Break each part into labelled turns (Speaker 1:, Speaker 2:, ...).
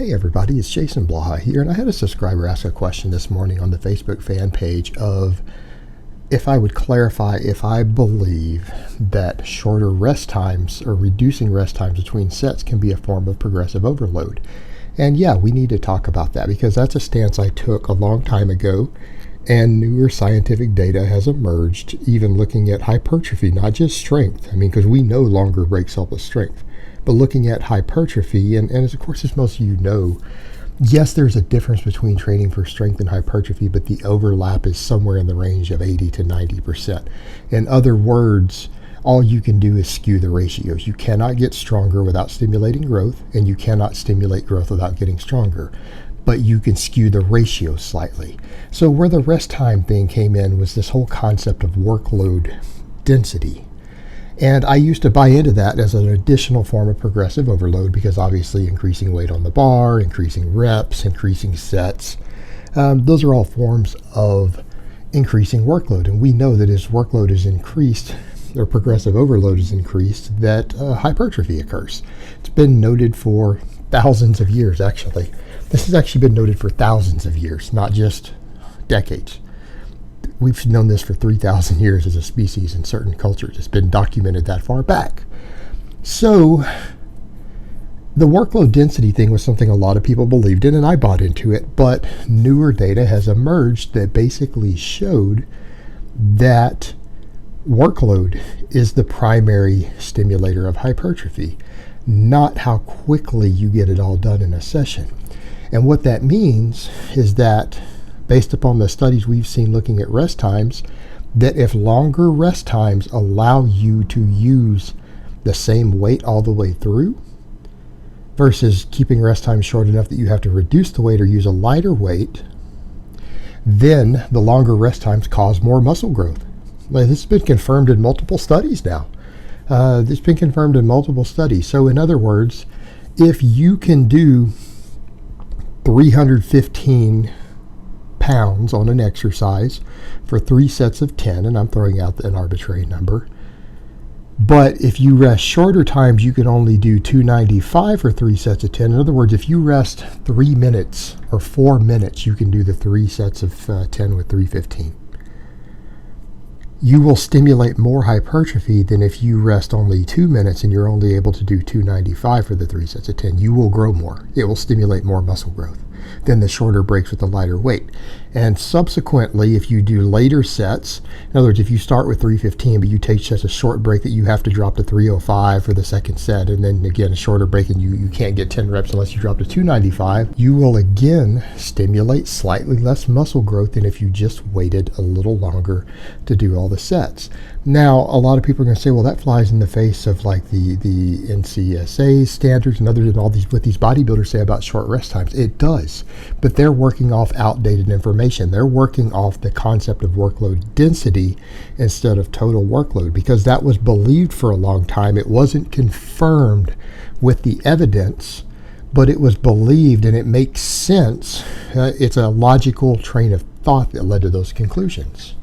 Speaker 1: Hey everybody, it's Jason Blaha here, and I had a subscriber ask a question this morning on the Facebook fan page of if I would clarify if I believe that shorter rest times or reducing rest times between sets can be a form of progressive overload. And yeah, we need to talk about that because that's a stance I took a long time ago, and newer scientific data has emerged, even looking at hypertrophy, not just strength. I mean, because we know longer breaks help with strength, but looking at hypertrophy, and of course, as most of you know, yes, there's a difference between training for strength and hypertrophy, but the overlap is somewhere in the range of 80 to 90%. In other words, all you can do is skew the ratios. You cannot get stronger without stimulating growth, and you cannot stimulate growth without getting stronger. But you can skew the ratio slightly. So where the rest time thing came in was this whole concept of workload density. And I used to buy into that as an additional form of progressive overload because obviously increasing weight on the bar, increasing reps, increasing sets, those are all forms of increasing workload. And we know that as workload is increased, or progressive overload is increased, that hypertrophy occurs. It's been noted for thousands of years, actually. This has actually been noted for thousands of years, not just decades. We've known this for 3,000 years as a species in certain cultures. It's been documented that far back. So the workload density thing was something a lot of people believed in, and I bought into it, but newer data has emerged that basically showed that workload is the primary stimulator of hypertrophy, not how quickly you get it all done in a session. And what that means is that, based upon the studies we've seen looking at rest times, that if longer rest times allow you to use the same weight all the way through versus keeping rest times short enough that you have to reduce the weight or use a lighter weight, then the longer rest times cause more muscle growth. This has been confirmed in multiple studies now. It's been confirmed in multiple studies. So in other words, if you can do 315 pounds on an exercise for 3 sets of 10, and I'm throwing out an arbitrary number, but if you rest shorter times, you can only do 295 for 3 sets of 10. In other words, if you rest 3 minutes or 4 minutes, you can do the 3 sets of 10 with 315. You will stimulate more hypertrophy than if you rest only 2 minutes and you're only able to do 295 for the 3 sets of 10. You will grow more. It will stimulate more muscle growth than the shorter breaks with the lighter weight. And subsequently, if you do later sets, in other words, if you start with 315, but you take just a short break that you have to drop to 305 for the second set, and then again a shorter break and you can't get 10 reps unless you drop to 295, you will again stimulate slightly less muscle growth than if you just waited a little longer to do all the sets. Now, a lot of people are going to say, well, that flies in the face of like the NCSA standards and others and all these, what these bodybuilders say about short rest times. It does, but they're working off outdated information. They're working off the concept of workload density instead of total workload, because that was believed for a long time. It wasn't confirmed with the evidence, but it was believed, and it makes sense. It's a logical train of thought that led to those conclusions.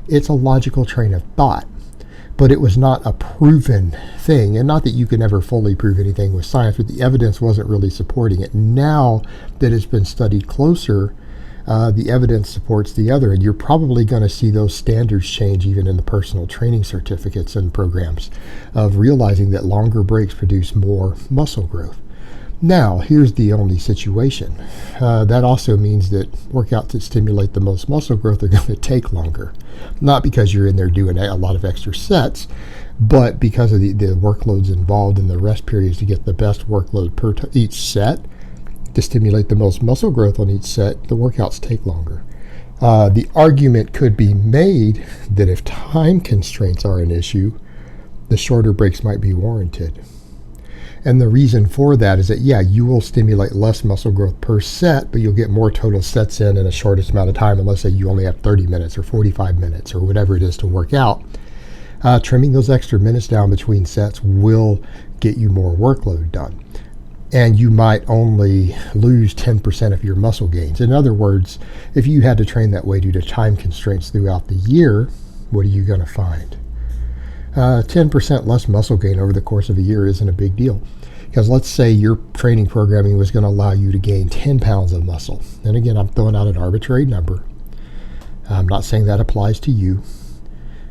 Speaker 1: It's a logical train of thought, but it was not a proven thing. And not that you can ever fully prove anything with science, but the evidence wasn't really supporting it. Now that it's been studied closer, the evidence supports the other, and you're probably going to see those standards change even in the personal training certificates and programs of realizing that longer breaks produce more muscle growth. Now, here's the only situation. That also means that workouts that stimulate the most muscle growth are going to take longer. Not because you're in there doing a lot of extra sets, but because of the workloads involved in the rest periods to get the best workload per each set. To stimulate the most muscle growth on each set, the workouts take longer. The argument could be made that if time constraints are an issue, the shorter breaks might be warranted. And the reason for that is that, yeah, you will stimulate less muscle growth per set, but you'll get more total sets in a shortest amount of time. And let's say you only have 30 minutes or 45 minutes or whatever it is to work out. Trimming those extra minutes down between sets will get you more workload done. And you might only lose 10% of your muscle gains. In other words, if you had to train that way due to time constraints throughout the year, what are you going to find? 10% less muscle gain over the course of a year isn't a big deal. Because let's say your training programming was going to allow you to gain 10 pounds of muscle. And again, I'm throwing out an arbitrary number. I'm not saying that applies to you.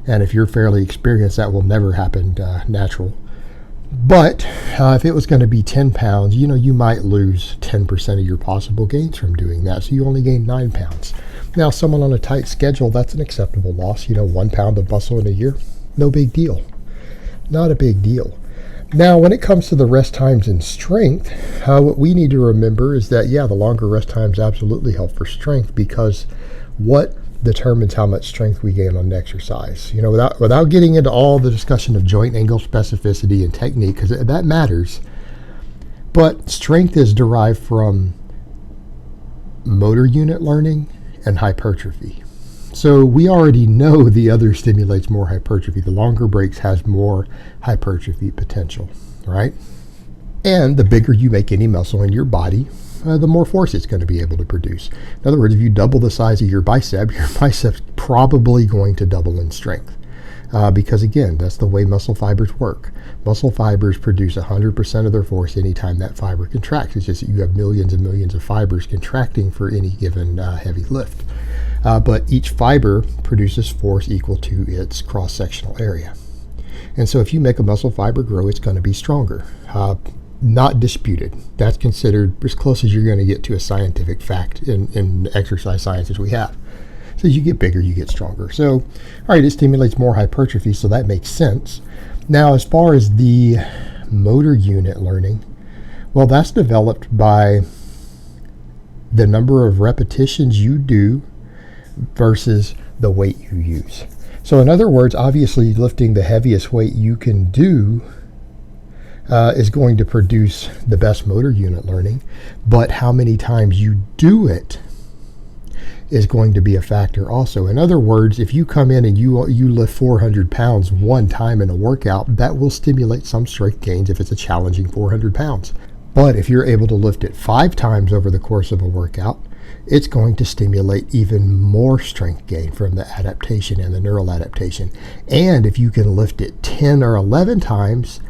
Speaker 1: And if you're fairly experienced, that will never happen natural. But if it was going to be 10 pounds, you might lose 10% of your possible gains from doing that. So you only gain 9 pounds. Now, someone on a tight schedule, that's an acceptable loss. 1 pound of muscle in a year, no big deal. Not a big deal. Now, when it comes to the rest times and strength, what we need to remember is that, the longer rest times absolutely help for strength, because what determines how much strength we gain on an exercise. Without getting into all the discussion of joint angle specificity and technique, because that matters, but strength is derived from motor unit learning and hypertrophy. So we already know the other stimulates more hypertrophy. The longer breaks has more hypertrophy potential, right? And the bigger you make any muscle in your body, the more force it's going to be able to produce. In other words, if you double the size of your bicep's probably going to double in strength. Because again, that's the way muscle fibers work. Muscle fibers produce 100% of their force anytime that fiber contracts. It's just that you have millions and millions of fibers contracting for any given heavy lift. But each fiber produces force equal to its cross-sectional area. And so if you make a muscle fiber grow, it's going to be stronger. Not disputed. That's considered as close as you're going to get to a scientific fact in exercise sciences we have. So as you get bigger, you get stronger. So, all right, it stimulates more hypertrophy, so that makes sense. Now, as far as the motor unit learning, well, that's developed by the number of repetitions you do versus the weight you use. So in other words, obviously lifting the heaviest weight you can do is going to produce the best motor unit learning, but how many times you do it is going to be a factor also. In other words, if you come in and you lift 400 pounds one time in a workout, that will stimulate some strength gains if it's a challenging 400 pounds. But if you're able to lift it 5 times over the course of a workout, it's going to stimulate even more strength gain from the adaptation and the neural adaptation. And if you can lift it 10 or 11 times,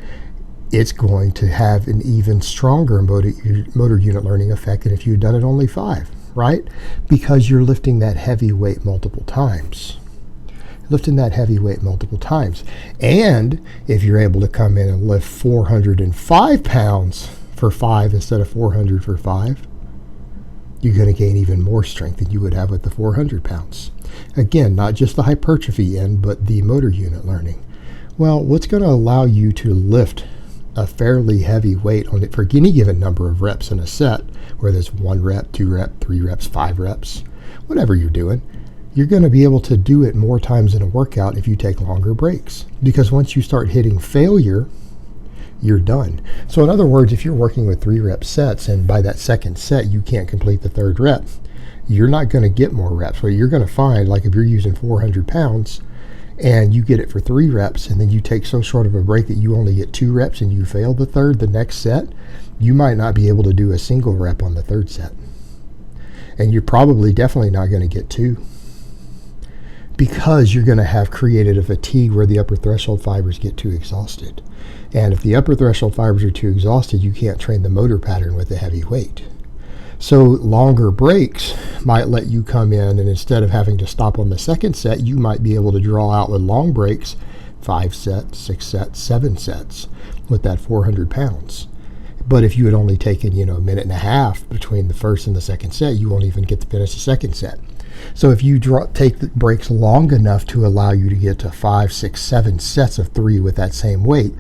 Speaker 1: it's going to have an even stronger motor unit learning effect than if you'd done it only 5, right? Because you're lifting that heavy weight multiple times. And if you're able to come in and lift 405 pounds for 5 instead of 400 for 5, you're going to gain even more strength than you would have with the 400 pounds. Again, not just the hypertrophy end, but the motor unit learning. Well, what's going to allow you to lift a fairly heavy weight on it for any given number of reps in a set, whether it's 1 rep, 2 rep, 3 reps, 5 reps, whatever you're doing, you're going to be able to do it more times in a workout if you take longer breaks. Because once you start hitting failure, you're done. So in other words, if you're working with 3 rep sets and by that second set you can't complete the 3rd rep, you're not going to get more reps. What you're going to find, like if you're using 400 pounds and you get it for 3 reps and then you take so short of a break that you only get 2 reps and you fail the 3rd, the next set, you might not be able to do a single rep on the 3rd set. And you're probably definitely not going to get 2, because you're going to have created a fatigue where the upper threshold fibers get too exhausted. And if the upper threshold fibers are too exhausted, you can't train the motor pattern with a heavy weight. So longer breaks might let you come in, and instead of having to stop on the 2nd set, you might be able to draw out with long breaks 5 sets, 6 sets, 7 sets with that 400 pounds. But if you had only taken, a minute and a half between the 1st and the 2nd set, you won't even get to finish the 2nd set. So if you take the breaks long enough to allow you to get to 5, 6, 7 sets of 3 with that same weight,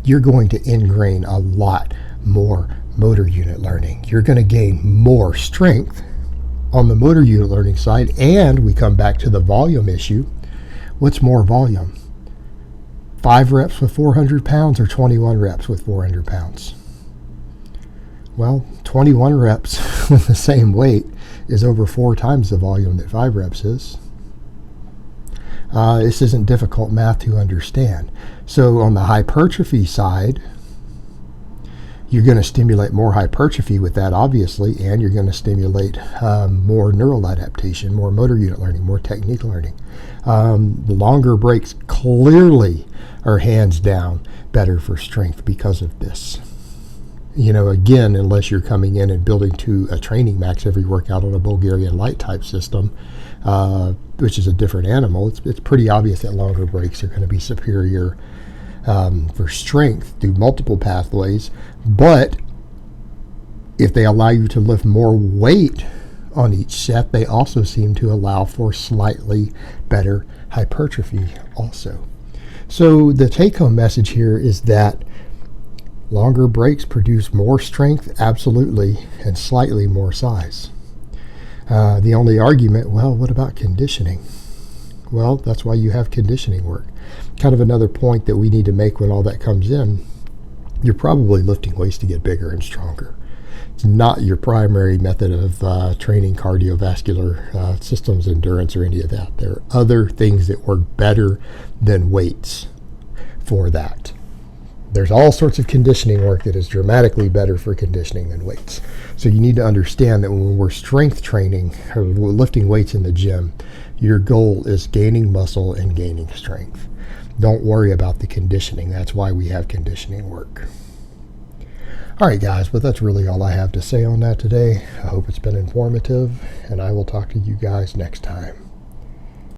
Speaker 1: you're going to ingrain a lot more motor unit learning. You're going to gain more strength on the motor unit learning side, and we come back to the volume issue. What's more volume? 5 reps with 400 pounds or 21 reps with 400 pounds? Well, 21 reps with the same weight is over 4 times the volume that 5 reps is. This isn't difficult math to understand. So on the hypertrophy side, you're going to stimulate more hypertrophy with that, obviously, and you're going to stimulate more neural adaptation, more motor unit learning, more technique learning. The longer breaks clearly are hands down better for strength because of this. Again, unless you're coming in and building to a training max every workout on a Bulgarian light type system, which is a different animal, it's pretty obvious that longer breaks are going to be superior for strength through multiple pathways. But if they allow you to lift more weight on each set, they also seem to allow for slightly better hypertrophy also. So the take-home message here is that longer breaks produce more strength, absolutely, and slightly more size. The only argument, well, what about conditioning? Well, that's why you have conditioning work. Kind of another point that we need to make when all that comes in, you're probably lifting weights to get bigger and stronger. It's not your primary method of training cardiovascular systems, endurance, or any of that. There are other things that work better than weights for that. There's all sorts of conditioning work that is dramatically better for conditioning than weights. So you need to understand that when we're strength training or we're lifting weights in the gym, your goal is gaining muscle and gaining strength. Don't worry about the conditioning. That's why we have conditioning work. All right, guys, but that's really all I have to say on that today. I hope it's been informative, and I will talk to you guys next time.